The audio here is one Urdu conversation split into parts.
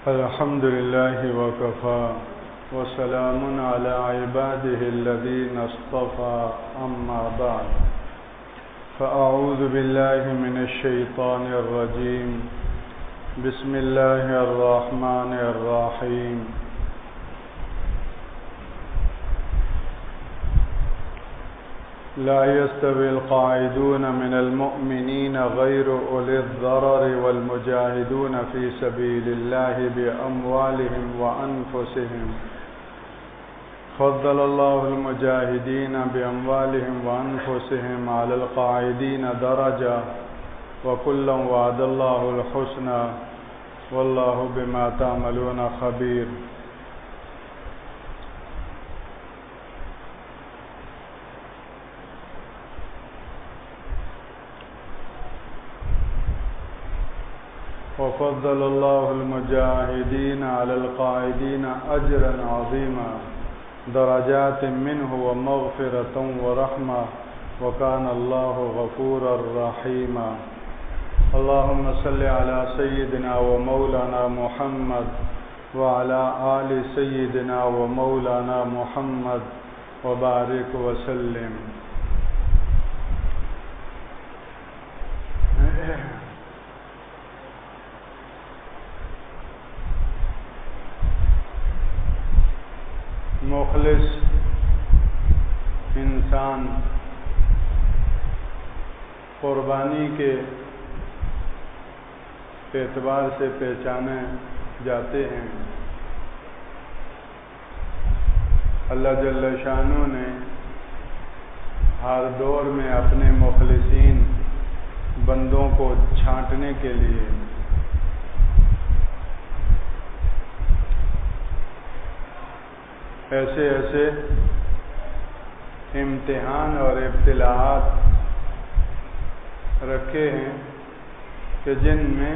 الحمد لله وكفى وسلام على عباده الذين اصطفى أما بعد فأعوذ بالله من الشيطان الرجيم بسم الله الرحمن الرحيم لا يستوي القاعدون من المؤمنين غير أولي الضرر والمجاهدون في سبيل الله بأموالهم وأنفسهم فضل الله المجاهدين بأموالهم وأنفسهم على القاعدين درجة وكلا وعد الله الحسنى والله بما تعملون خبير. وفضل الله المجاهدين على القاعدين أجرا عظيما درجات منه ومغفرة ورحمة وكان الله غفورا رحيما. اللهم صل على سيدنا ومولانا محمد وعلى آل سيدنا ومولانا محمد وبارك وسلم. مخلص انسان قربانی کے اعتبار سے پہچانے جاتے ہیں. اللہ جل شانہ نے ہر دور میں اپنے مخلصین بندوں کو چھانٹنے کے لیے ایسے امتحان اور ابتلاءات رکھے ہیں کہ جن میں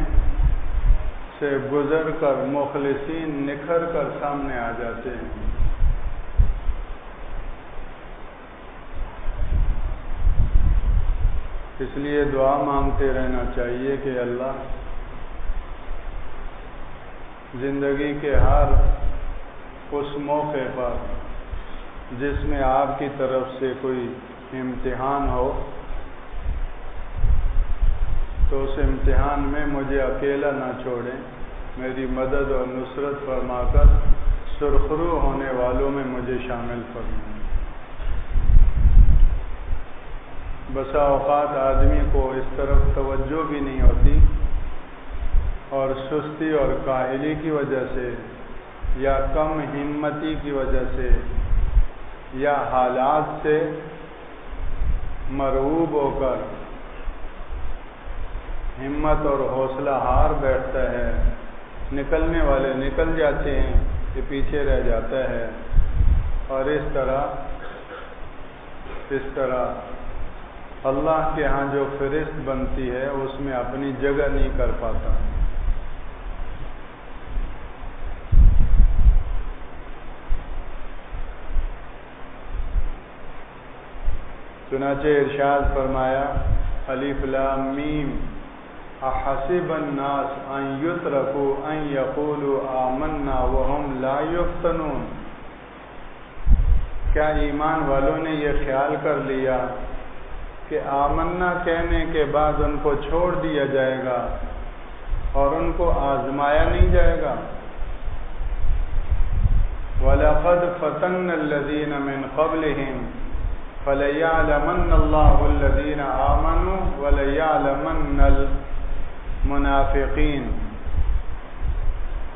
سے گزر کر مخلصین نکھر کر سامنے آ جاتے ہیں. اس لیے دعا مانگتے رہنا چاہیے کہ اللہ زندگی کے ہر اس موقع پر جس میں آپ کی طرف سے کوئی امتحان ہو تو اس امتحان میں مجھے اکیلا نہ چھوڑیں, میری مدد اور نصرت فرما کر سرخرو ہونے والوں میں مجھے شامل فرمائیں. بسا اوقات آدمی کو اس طرف توجہ بھی نہیں ہوتی اور سستی اور کاہلی کی وجہ سے یا کم ہمتی کی وجہ سے یا حالات سے مرعوب ہو کر ہمت اور حوصلہ ہار بیٹھتا ہے. نکلنے والے نکل جاتے ہیں, یہ پیچھے رہ جاتا ہے اور اس طرح اللہ کے ہاں جو فہرست بنتی ہے اس میں اپنی جگہ نہیں کر پاتا. چنانچہ ارشاد فرمایا الف لام میم احسب الناس ان یترکوا ان یقولوا آمنا وهم لا یفتنون. کیا ایمان والوں نے یہ خیال کر لیا کہ آمنا کہنے کے بعد ان کو چھوڑ دیا جائے گا اور ان کو آزمایا نہیں جائے گا. وَلَقَدْ فَتَنَّ الَّذِينَ مِنْ قَبْلِهِمْ فَلَيَعْلَمَنَّ اللَّهُ الَّذِينَ آمَنُوا وَلَيَعْلَمَنَّ الْمُنَافِقِينَ.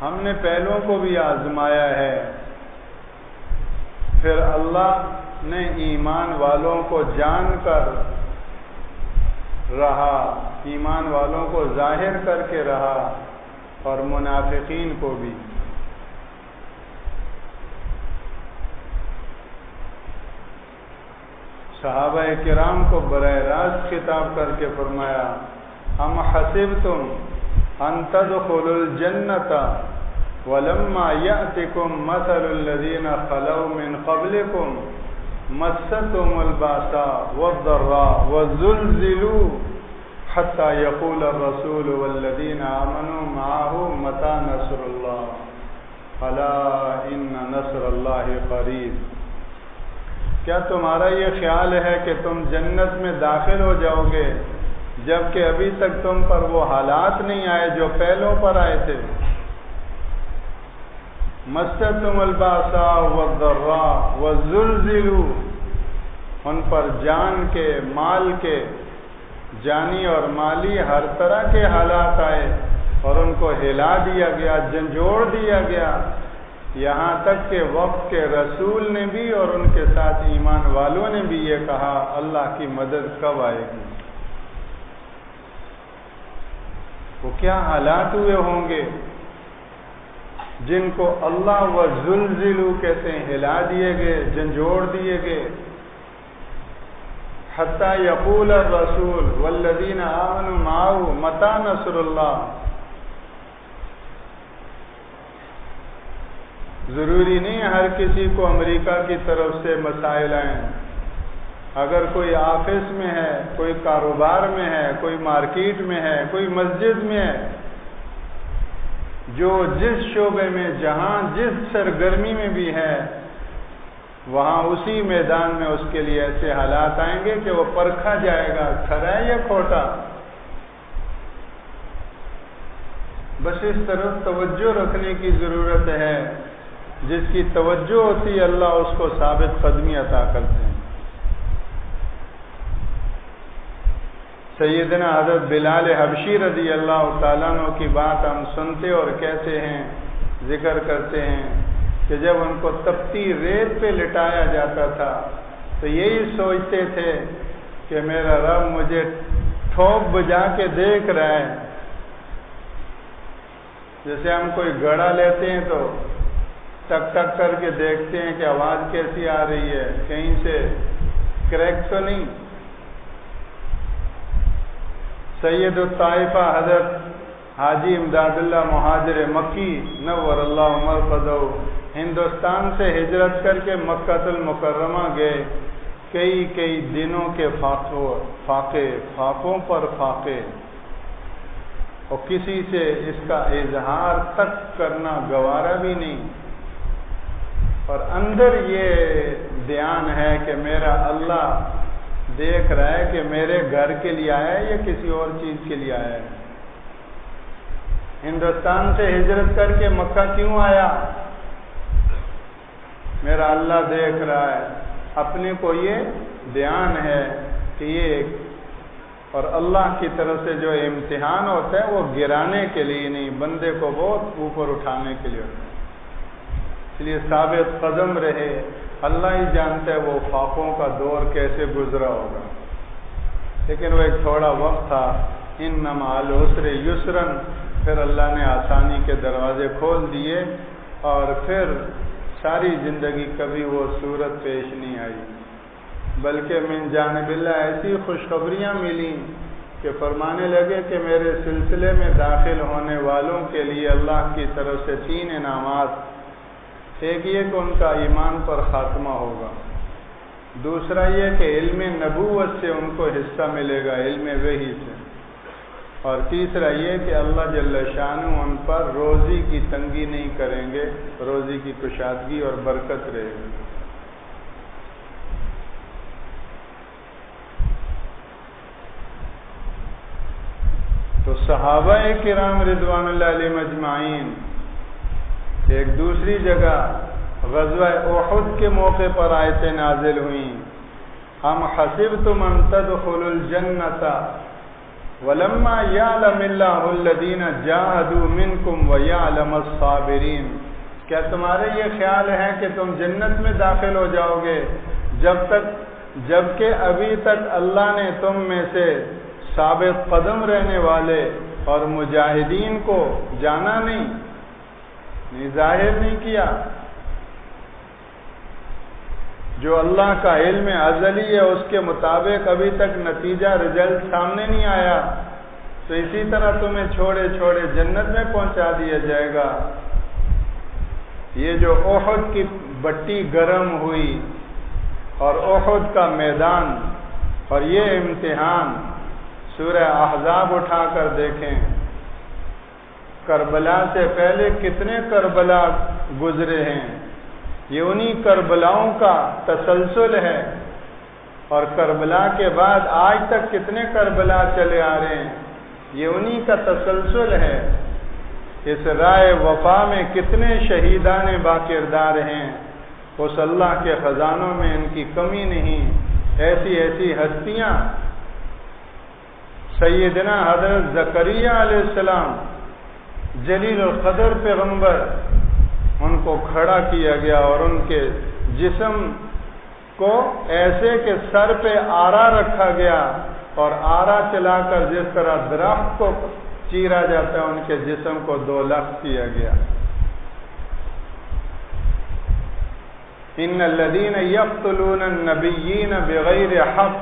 ہم نے پہلوں کو بھی آزمایا ہے, پھر اللہ نے ایمان والوں کو جان کر رہا, ایمان والوں کو ظاہر کر کے رہا اور منافقین کو بھی. صحابہ کرام کو براہ راست خطاب کر کے فرمایا ام حسبتم ان تدخلوا الجنة ولما يأتكم مثل الذين خلوا من قبلكم مستهم الباساء والضراء وزلزلوا حتى يقول الرسول والذين آمنوا معه متى نصر الله. الا ان نصر اللہ قریب۔ کیا تمہارا یہ خیال ہے کہ تم جنت میں داخل ہو جاؤ گے جبکہ ابھی تک تم پر وہ حالات نہیں آئے جو پہلوں پر آئے تھے؟ مستهم الباساء والضراء وزلزلوا، ان پر جان کے، مال کے، جانی اور مالی ہر طرح کے حالات آئے اور ان کو ہلا دیا گیا، جھنجھوڑ دیا گیا، یہاں تک کہ وقت کے رسول نے بھی اور ان کے ساتھ ایمان والوں نے بھی یہ کہا اللہ کی مدد کب آئے گی؟ وہ کیا حالات ہوئے ہوں گے جن کو اللہ وزلزلوا کہتے ہیں، ہلا دیے گئے، جھنجھوڑ دیے گئے۔ حتی یقول الرسول والذین آمنوا معه متی نصر اللہ۔ ضروری نہیں ہر کسی کو امریکہ کی طرف سے مسائل آئیں۔ اگر کوئی آفس میں ہے، کوئی کاروبار میں ہے، کوئی مارکیٹ میں ہے، کوئی مسجد میں ہے، جو جس شعبے میں جہاں جس سرگرمی میں بھی ہے، وہاں اسی میدان میں اس کے لیے ایسے حالات آئیں گے کہ وہ پرکھا جائے گا کھرا ہے یا کھوٹا۔ بس اس طرف توجہ رکھنے کی ضرورت ہے، جس کی توجہ ہوتی ہے اللہ اس کو ثابت قدمی عطا کرتے ہیں۔ سیدنا حضرت بلال حبشی رضی اللہ تعالیٰ عنہ کی بات ہم سنتے اور کہتے ہیں، ذکر کرتے ہیں کہ جب ان کو تپتی ریت پہ لٹایا جاتا تھا تو یہی سوچتے تھے کہ میرا رب مجھے ٹھوک بجا کے دیکھ رہا ہے۔ جیسے ہم کوئی گڑا لیتے ہیں تو ٹک ٹک کر کے دیکھتے ہیں کہ آواز کیسی آ رہی ہے، کہیں سے کریک تو نہیں۔ سید الطائفہ حضرت حاجی امداد اللہ مہاجر مکی نور اللہ مرقدہ ہندوستان سے ہجرت کر کے مکہ المکرمہ گئے، کئی دنوں کے فاقوں پر فاقے، اور کسی سے اس کا اظہار تک کرنا گوارا بھی نہیں، اور اندر یہ دھیان ہے کہ میرا اللہ دیکھ رہا ہے کہ میرے گھر کے لیے آیا ہے یا کسی اور چیز کے لیے آیا ہے۔ ہندوستان سے ہجرت کر کے مکہ کیوں آیا؟ میرا اللہ دیکھ رہا ہے، اپنے کو یہ دھیان ہے کہ یہ، اور اللہ کی طرف سے جو امتحان ہوتا ہے وہ گرانے کے لیے نہیں، بندے کو بہت اوپر اٹھانے کے لیے ہوتا ہے۔ اس لیے ثابت قدم رہے، اللہ ہی جانتا ہے وہ فاقوں کا دور کیسے گزرا ہوگا، لیکن وہ ایک تھوڑا وقت تھا۔ ان مع العسر یسرا، پھر اللہ نے آسانی کے دروازے کھول دیے اور پھر ساری زندگی کبھی وہ صورت پیش نہیں آئی، بلکہ من جانب اللہ ایسی خوشخبریاں ملیں کہ فرمانے لگے کہ میرے سلسلے میں داخل ہونے والوں کے لیے اللہ کی طرف سے 3 انعامات، ایک یہ کہ ان کا ایمان پر خاتمہ ہوگا، دوسرا یہ کہ علم نبوت سے ان کو حصہ ملے گا، علم وحی سے، اور تیسرا یہ کہ اللہ جل شانہ ان پر روزی کی تنگی نہیں کریں گے، روزی کی کشادگی اور برکت رہے گی۔ تو صحابہ کرام رضوان اللہ علیہم اجمعین ایک دوسری جگہ غزوہ احد کے موقع پر آیتیں نازل ہوئیں، ام حسبتم ان تدخلوا الجنۃ ولما یعلم اللہ الذین جاہدوا منکم ویعلم الصابرین۔ کیا تمہارے یہ خیال ہے کہ تم جنت میں داخل ہو جاؤ گے جبکہ ابھی تک اللہ نے تم میں سے ثابت قدم رہنے والے اور مجاہدین کو جانا نہیں، ظاہر نہیں کیا؟ جو اللہ کا علم ازلی ہے اس کے مطابق ابھی تک نتیجہ رزلٹ سامنے نہیں آیا، تو اسی طرح تمہیں چھوڑے چھوڑے جنت میں پہنچا دیا جائے گا۔ یہ جو احد کی بٹی گرم ہوئی اور احد کا میدان اور یہ امتحان، سورہ احزاب اٹھا کر دیکھیں، کربلا سے پہلے کتنے کربلا گزرے ہیں، یہ انہی کربلاؤں کا تسلسل ہے، اور کربلا کے بعد آج تک کتنے کربلا چلے آ رہے ہیں، یہ انہی کا تسلسل ہے۔ اس راہ وفا میں کتنے شہیدان باکردار ہیں، اس اللہ کے خزانوں میں ان کی کمی نہیں۔ ایسی ایسی ہستیاں، سیدنا حضرت زکریا علیہ السلام جلیل القدر پیغمبر، ان کو کھڑا کیا گیا اور ان کے جسم کو ایسے کہ سر پہ آرا رکھا گیا، اور آرا چلا کر جس طرح درخت کو چیرا جاتا ہے ان کے جسم کو 2 لخت کیا گیا۔ ان الذين يقتلون النبيين بغير حق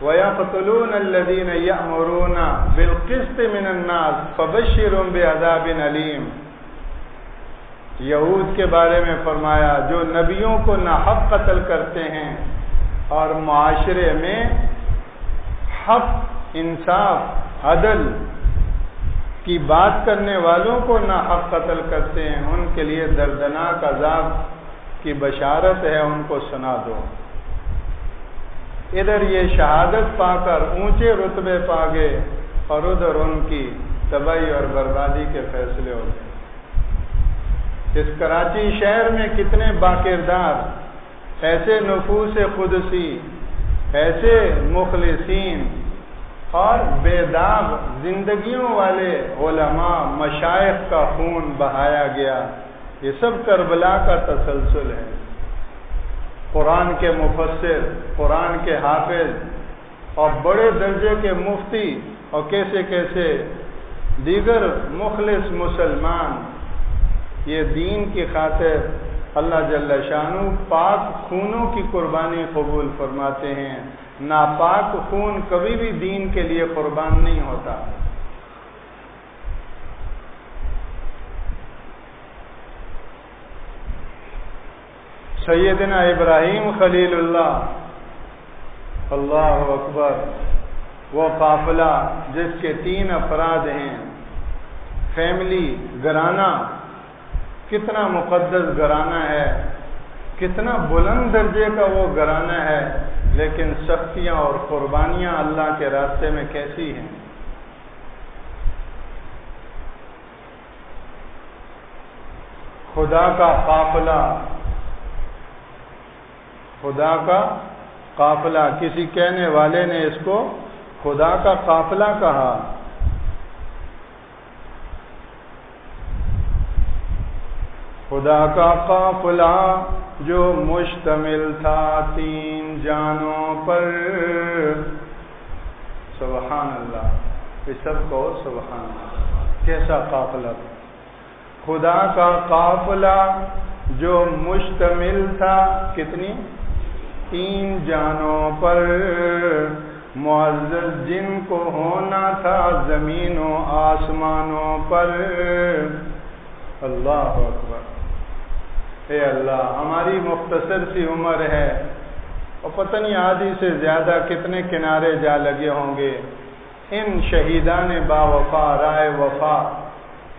ويقتلون الذين يأمرون بالقسط من الناس فبشرهم بعذاب أليم۔ یہود کے بارے میں فرمایا جو نبیوں کو ناحق قتل کرتے ہیں اور معاشرے میں حق، انصاف، عدل کی بات کرنے والوں کو ناحق قتل کرتے ہیں، ان کے لیے دردناک عذاب کی بشارت ہے، ان کو سنا دو۔ ادھر یہ شہادت پا کر اونچے رتبے پا گئے، اور ادھر ان کی تباہی اور بربادی کے فیصلے ہو گئے۔ اس کراچی شہر میں کتنے باکردار، ایسے نفوس قدسی، ایسے مخلصین اور بے داغ زندگیوں والے علماء، مشائخ کا خون بہایا گیا، یہ سب کربلا کا تسلسل ہے۔ قرآن کے مفسر، قرآن کے حافظ اور بڑے درجے کے مفتی اور کیسے کیسے دیگر مخلص مسلمان یہ دین کی خاطر اللہ جل شانہ پاک خونوں کی قربانی قبول فرماتے ہیں۔ ناپاک خون کبھی بھی دین کے لیے قربان نہیں ہوتا۔ سیدنا ابراہیم خلیل اللہ، اللہ اکبر، وہ قافلہ جس کے 3 افراد ہیں، فیملی، گھرانہ، کتنا مقدس گھرانہ ہے، کتنا بلند درجے کا وہ گھرانہ ہے، لیکن سختیاں اور قربانیاں اللہ کے راستے میں کیسی ہیں۔ خدا کا قافلہ، خدا کا قافلہ، کسی کہنے والے نے اس کو خدا کا قافلہ کہا۔ خدا کا قافلہ جو مشتمل تھا 3 جانوں پر، سبحان اللہ، یہ سب کو سبحان اللہ، کیسا قافلہ تھا۔ خدا کا قافلہ جو مشتمل تھا کتنی؟ 3 جانوں پر، معزز جن کو ہونا تھا زمین و آسمانوں پر۔ اللہ اکبر۔ اے اللہ، ہماری مختصر سی عمر ہے اور پتہ نہیں آدھی سے زیادہ کتنے کنارے جا لگے ہوں گے۔ ان شہیدان با وفا، رائے وفا،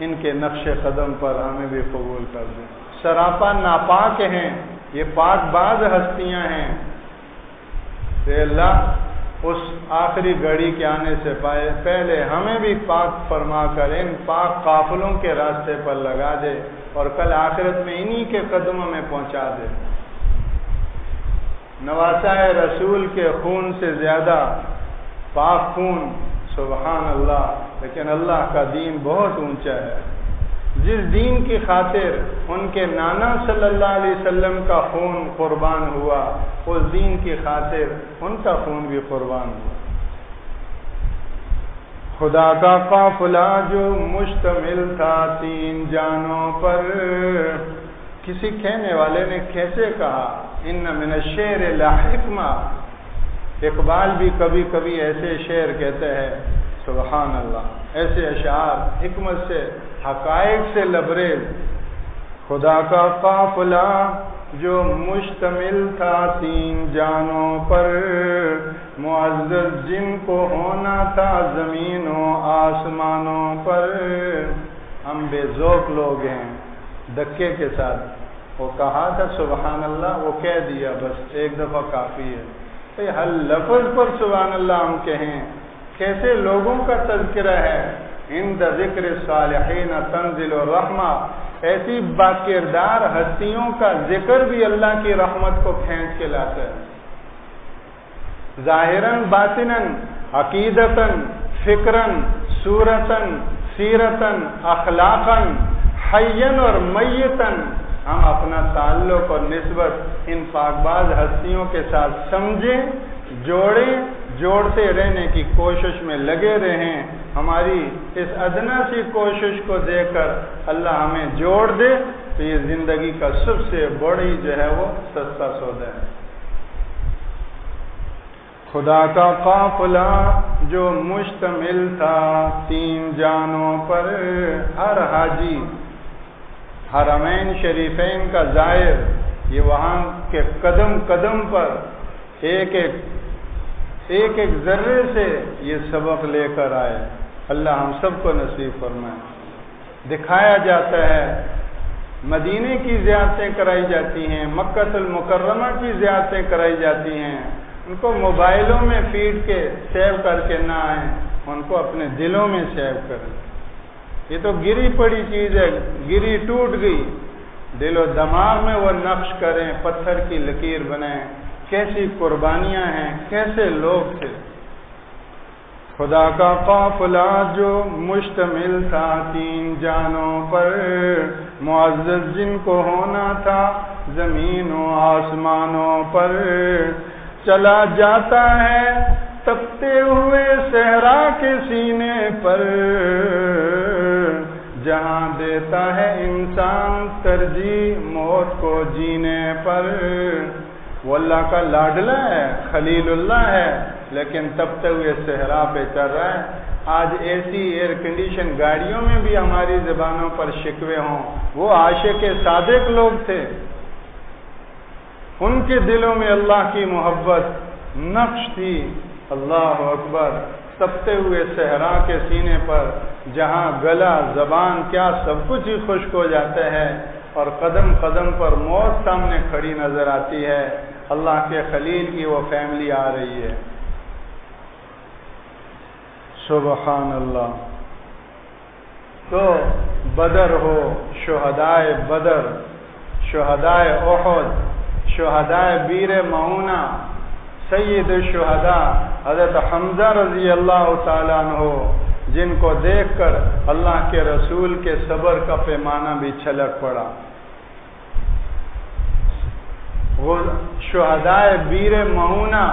ان کے نقش قدم پر ہمیں بھی قبول کر دیں۔ سراپا ناپاک ہیں، یہ پاک باز ہستیاں ہیں۔ اے اللہ، اس آخری گھڑی کے آنے سے پہلے ہمیں بھی پاک فرما کر ان پاک قافلوں کے راستے پر لگا دے، اور کل آخرت میں انہی کے قدموں میں پہنچا دے۔ نواسۂ رسول کے خون سے زیادہ پاک خون، سبحان اللہ، لیکن اللہ کا دین بہت اونچا ہے۔ جس دین کی خاطر ان کے نانا صلی اللہ علیہ وسلم کا خون قربان ہوا، اس دین کی خاطر ان کا خون بھی قربان ہوا۔ خدا کا قافلہ جو مشتمل تھا 3 جانوں پر، کسی کہنے والے نے کیسے کہا، ان من الشعر لحکمہ، اقبال بھی کبھی کبھی ایسے شعر کہتے ہیں، سبحان اللہ، ایسے اشعار حکمت سے، حقائق سے لبریز۔ خدا کا قافلہ جو مشتمل تھا 3 جانوں پر، معزز جن کو ہونا تھا زمین و آسمانوں پر۔ ہم بے ذوق لوگ ہیں، دھکے کے ساتھ۔ وہ کہا تھا سبحان اللہ، وہ کہہ دیا، بس ایک دفعہ کافی ہے۔ ہر لفظ پر سبحان اللہ ہم کہیں، کیسے لوگوں کا تذکرہ ہے۔ عند ذکر الصالحین تنزل الرحمہ، ایسی باکردار ہستیوں کا ذکر بھی اللہ کی رحمت کو کھینچ کے لاتا ہے۔ ظاہراً باطناً، عقیدتاً، فکراً، صورتاً، سیرتاً، اخلاقاً، حیاً اور میتاً، ہم اپنا تعلق اور نسبت ان پاکباز ہستیوں کے ساتھ سمجھیں، جوڑیں، جوڑتے رہنے کی کوشش میں لگے رہیں۔ ہماری اس ادنا سی کوشش کو دیکھ کر اللہ ہمیں جوڑ دے تو یہ زندگی کا سب سے بڑی جو ہے وہ سستا سودا ہے۔ خدا کا قافلہ جو مشتمل تھا 3 جانوں پر، ہر حاجی حرمین شریفین کا زائر یہ وہاں کے قدم قدم پر ایک ایک ذرے سے یہ سبق لے کر آئے۔ اللہ ہم سب کو نصیب فرمائے۔ دکھایا جاتا ہے، مدینے کی زیارتیں کرائی جاتی ہیں، مکہ المکرمہ کی زیارتیں کرائی جاتی ہیں۔ ان کو موبائلوں میں فیڈ کے سیو کر کے نہ آئیں، ان کو اپنے دلوں میں سیو کریں۔ یہ تو گری پڑی چیز ہے، گری ٹوٹ گئی، دل و دماغ میں وہ نقش کریں، پتھر کی لکیر بنائیں۔ کیسی قربانیاں ہیں، کیسے لوگ تھے۔ خدا کا قافلہ جو مشتمل تھا 3 جانوں پر، معزز جن کو ہونا تھا زمین و آسمانوں پر، چلا جاتا ہے تپتے ہوئے صحرا کے سینے پر، جہاں دیتا ہے انسان ترجیح موت کو جینے پر۔ وہ اللہ کا لاڈلا ہے، خلیل اللہ ہے، لیکن تپتے ہوئے صحرا پہ چل رہا ہے۔ آج ایسی ایئر کنڈیشن گاڑیوں میں بھی ہماری زبانوں پر شکوے ہوں، وہ عاشق صادق لوگ تھے، ان کے دلوں میں اللہ کی محبت نقش تھی۔ اللہ اکبر، تپتے ہوئے صحرا کے سینے پر، جہاں گلا زبان کیا سب کچھ ہی خشک ہو جاتا ہے، اور قدم قدم پر موت سامنے کھڑی نظر آتی ہے۔ اللہ کے خلیل کی وہ فیملی آ رہی ہے۔ سبحان اللہ۔ تو بدر ہو، شہدائے بدر، شہدائے احد، شہدائے بیر معونہ، سید الشہداء حضرت حمزہ رضی اللہ تعالیٰ عنہ، جن کو دیکھ کر اللہ کے رسول کے صبر کا پیمانہ بھی چھلک پڑا۔ وہ شہدائے بیر معونہ،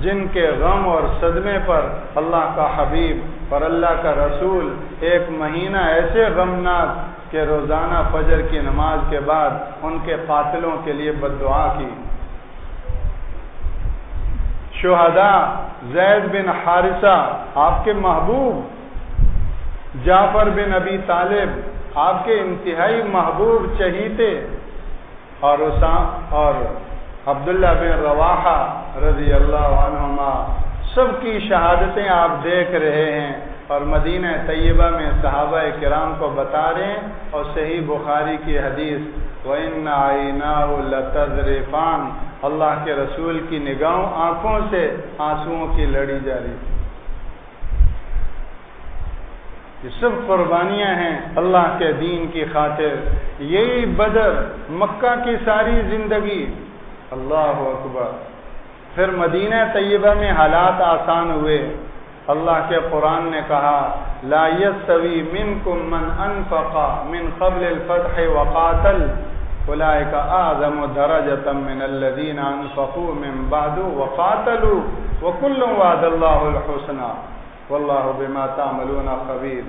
جن کے غم اور صدمے پر اللہ کا حبیب اور اللہ کا رسول 1 مہینہ ایسے غمناک کہ روزانہ فجر کی نماز کے بعد ان کے قاتلوں کے لیے بد دعا کی۔ شہداء زید بن حارثہ، آپ کے محبوب، جعفر بن ابی طالب، آپ کے انتہائی محبوب چہیتے، اور عبداللہ بن رواحہ رضی اللہ عنہما، سب کی شہادتیں آپ دیکھ رہے ہیں، اور مدینہ طیبہ میں صحابہ کرام کو بتا رہے ہیں، اور صحیح بخاری کی حدیث وَإِنَّ عَيْنَاهُ لَتَذْرِفَانِ، اللہ کے رسول کی نگاہوں آنکھوں سے آنسوؤں کی لڑی جاری۔ یہ سب قربانیاں ہیں اللہ کے دین کی خاطر۔ یہی بدر، مکہ کی ساری زندگی، اللہ اکبر۔ پھر مدینہ طیبہ میں حالات آسان ہوئے۔ اللہ کے قرآن نے کہا لا یستوی منکم من انفق من قبل الفتح وقاتل اولئک اعظم درجۃ من الذین انفقوا من بعد وقاتلوا وکلا وعد اللہ الحسنى واللہ بما تعملون خبیر۔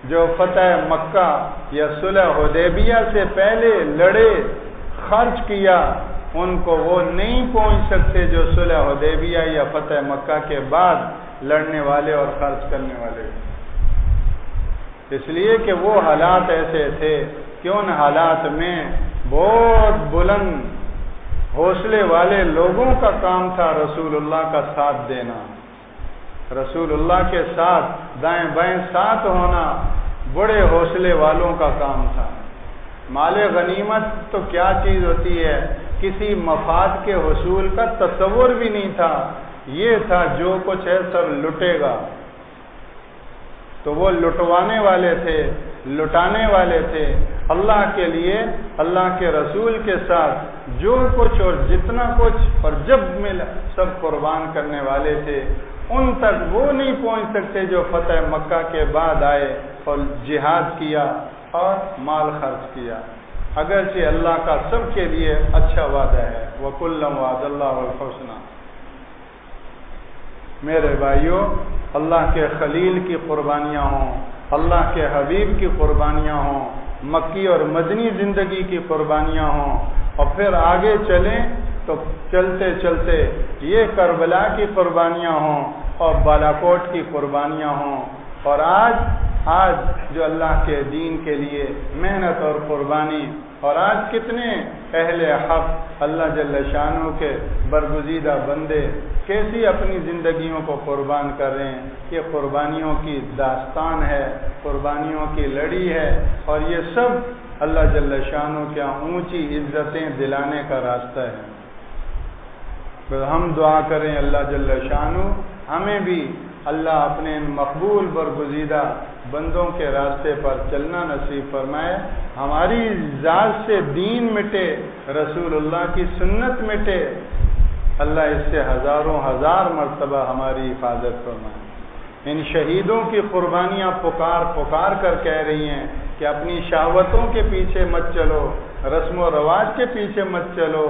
جو فتح مکہ یا صلح حدیبیہ سے پہلے لڑے، خرچ کیا، ان کو وہ نہیں پہنچ سکتے جو صلح حدیبیہ یا فتح مکہ کے بعد لڑنے والے اور خرچ کرنے والے، اس لیے کہ وہ حالات ایسے تھے کہ ان حالات میں بہت بلند حوصلے والے لوگوں کا کام تھا رسول اللہ کا ساتھ دینا، رسول اللہ کے ساتھ دائیں بائیں ساتھ ہونا، بڑے حوصلے والوں کا کام تھا۔ مال غنیمت تو کیا چیز ہوتی ہے، کسی مفاد کے حصول کا تصور بھی نہیں تھا، یہ تھا جو کچھ ہے سب لٹے گا۔ تو وہ لٹوانے والے تھے، لٹانے والے تھے، اللہ کے لیے، اللہ کے رسول کے ساتھ جو کچھ اور جتنا کچھ اور جب ملا سب قربان کرنے والے تھے۔ ان تک وہ نہیں پہنچ سکتے جو فتح مکہ کے بعد آئے اور جہاد کیا اور مال خرچ کیا، اگرچہ اللہ کا سب کے لیے اچھا وعدہ ہے، وَكُلًّا وَعَدَ اللَّهُ الْحُسْنَى۔ میرے بھائیوں، اللہ کے خلیل کی قربانیاں ہوں، اللہ کے حبیب کی قربانیاں ہوں، مکی اور مدنی زندگی کی قربانیاں ہوں، اور پھر آگے چلیں تو چلتے چلتے یہ کربلا کی قربانیاں ہوں اور بالاکوٹ کی قربانیاں ہوں، اور آج جو اللہ کے دین کے لیے محنت اور قربانی، اور آج کتنے اہل حق اللہ جل شانہ کے برگزیدہ بندے کیسی اپنی زندگیوں کو قربان کر رہے ہیں۔ یہ قربانیوں کی داستان ہے، قربانیوں کی لڑی ہے، اور یہ سب اللہ جل شانہ کے اونچی عزتیں دلانے کا راستہ ہے۔ ہم دعا کریں اللہ جل شانہ ہمیں بھی اللہ اپنے ان مقبول برگزیدہ بندوں کے راستے پر چلنا نصیب فرمائے، ہماری ذات سے دین مٹے، رسول اللہ کی سنت مٹے، اللہ اس سے ہزاروں ہزار مرتبہ ہماری حفاظت فرمائے۔ ان شہیدوں کی قربانیاں پکار کر کہہ رہی ہیں کہ اپنی شہوتوں کے پیچھے مت چلو، رسم و رواج کے پیچھے مت چلو،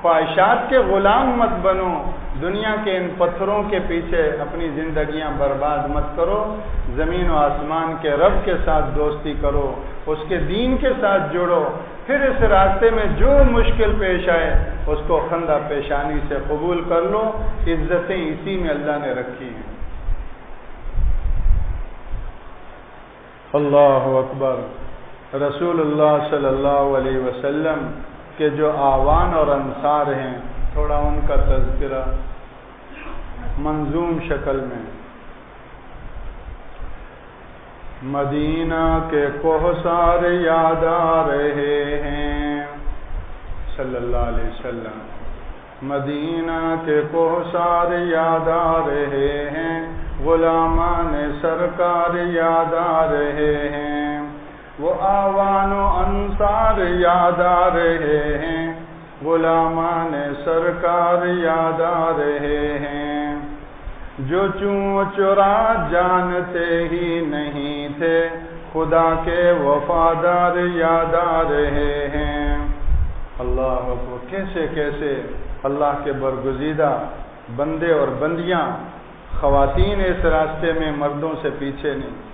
خواہشات کے غلام مت بنو، دنیا کے ان پتھروں کے پیچھے اپنی زندگیاں برباد مت کرو، زمین و آسمان کے رب کے ساتھ دوستی کرو، اس کے دین کے ساتھ جڑو، پھر اس راستے میں جو مشکل پیش آئے اس کو خندہ پیشانی سے قبول کر لو، عزتیں اسی میں اللہ نے رکھی ہیں۔ اللہ اکبر۔ رسول اللہ صلی اللہ علیہ وسلم کے جو آوان اور انصار ہیں، تھوڑا ان کا تذکرہ منظوم شکل میں۔ مدینہ کے کوثر یاد آ رہے ہیں، صلی اللہ علیہ وسلم۔ مدینہ کے کوثر یاد آ رہے ہیں، غلامان سرکار یاد آ رہے ہیں، وہ آوان و انصار یاد آ رہے ہیں، غلامان سرکار یاد آ رہے ہیں، جو چوں چرا جانتے ہی نہیں تھے، خدا کے وفادار یاد آ رہے ہیں۔ اللہ اکبر، کیسے کیسے اللہ کے برگزیدہ بندے اور بندیاں، خواتین اس راستے میں مردوں سے پیچھے نہیں۔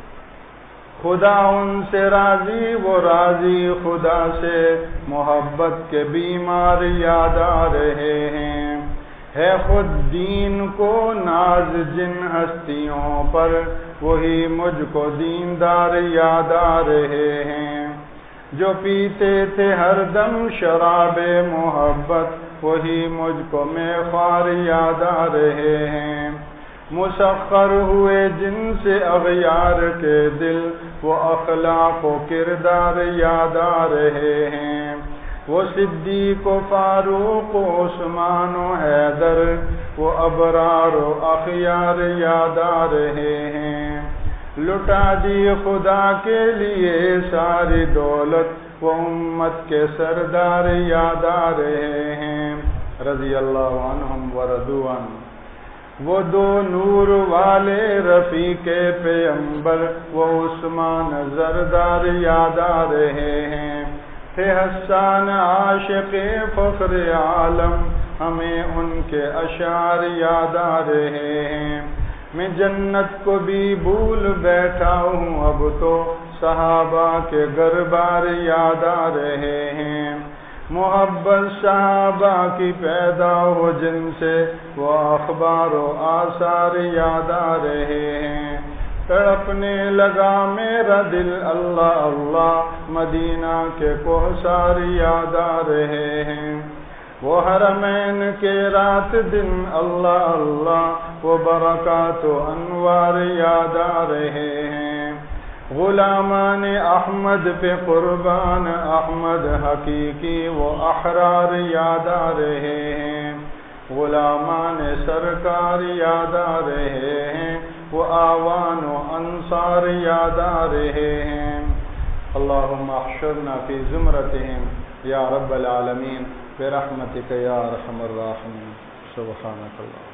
خدا ان سے راضی، وہ راضی خدا سے، محبت کے بیمار یاد آ رہے ہیں، ہے خود دین کو ناز جن ہستیوں پر، وہی مجھ کو دیندار یاد آ رہے ہیں، جو پیتے تھے ہر دم شراب محبت، وہی مجھ کو میخوار یاد آ رہے ہیں، مسخر ہوئے جن سے اغیار کے دل، وہ اخلاق و کردار یاد آ رہے ہیں، وہ صدیق و فاروق و عثمان و حیدر، وہ ابرار و اخیار یاد آ رہے ہیں، لٹا دی خدا کے لیے ساری دولت، وہ امت کے سردار یاد آ رہے ہیں، رضی اللہ عنہم ورضوا عنہ۔ وہ دو نور والے رفیق پیغمبر، وہ عثمان زردار یاد آ رہے ہیں، تھے حسان عاشق فخر عالم، ہمیں ان کے اشعار یاد آ رہے ہیں، میں جنت کو بھی بھول بیٹھا ہوں، اب تو صحابہ کے گھر-بار یاد آ رہے ہیں، محبت صحابہ کی پیدا ہو جن سے، وہ اخبار و آثار یاد آ رہے ہیں، تڑپنے لگا میرا دل اللہ اللہ، مدینہ کے کوثر یاد آ رہے ہیں، وہ حرمین کے رات دن اللہ اللہ، وہ برکات و انوار یاد آ رہے ہیں، غلامان احمد پہ قربان احمد حقیقی و احرار یاد آ رہے ہیں، غلامان سرکار یاد آ رہے ہیں، وہ آوان و انصار یاد آ رہے ہیں۔ اللہم احشرنا فی زمرتہم یا رب العالمین برحمتک یا ارحم الراحمین۔ سبحانک اللہ۔